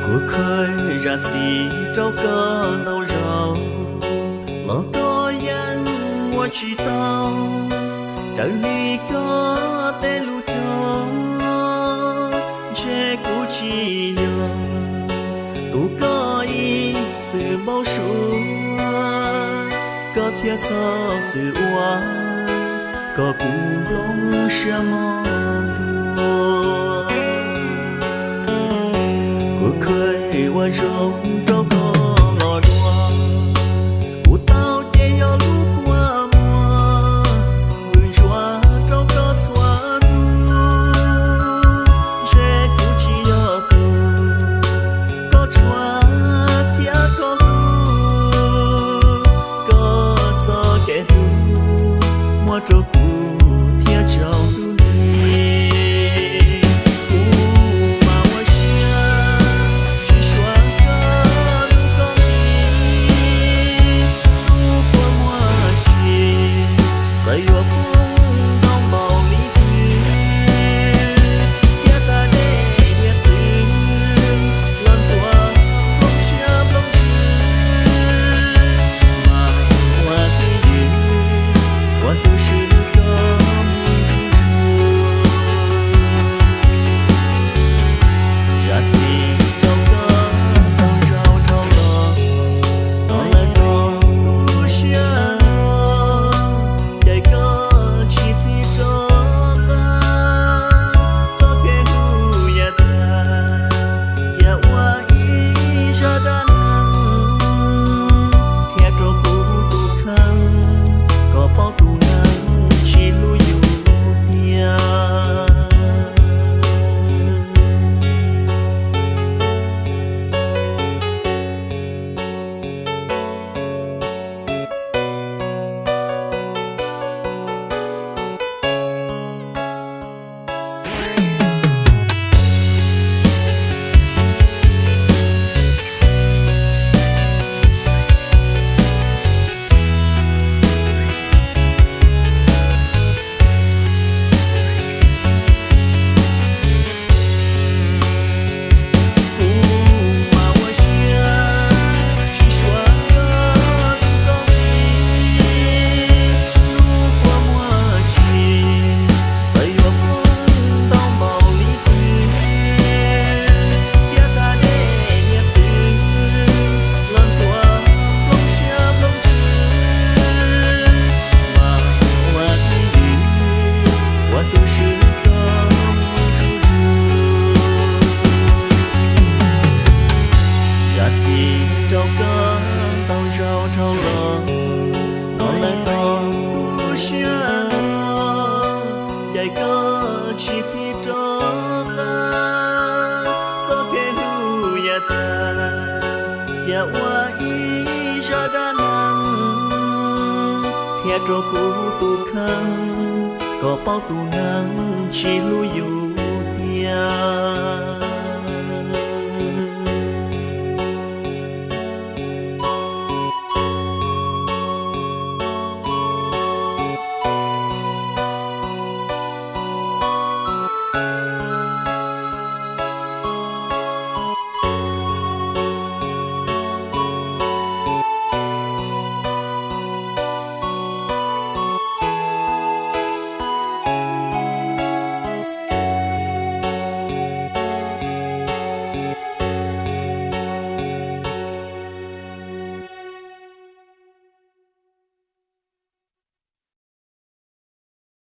Cuộc khơi ra gì trâu cơ đâu rau Mà có dân mua chỉ tao Trở đi có tên lưu trâu Chê cú chi nhờ Tụ có ý sự bao số Có thiết cho tự hoa Có cú lông xe mong đùa Cuộc khơi hoa rộng đâu có ngọt hoa Cụ tao chê yo lúc qua mùa Vườn choa trâu có xóa nu Chê cú chi yo tù Có choa thia có lu Có cho kẻ hù Mua trâu cú thia trâu đu Trâu cơ tao rau trâu lò Nó lại to tu xuyên trò Chạy cơ chỉ thi trò ta Gió kê hù ya ta Chà hoa ý ra đa năng Thea trò cú tu khăn Có bao tu năng chỉ lưu dụ tia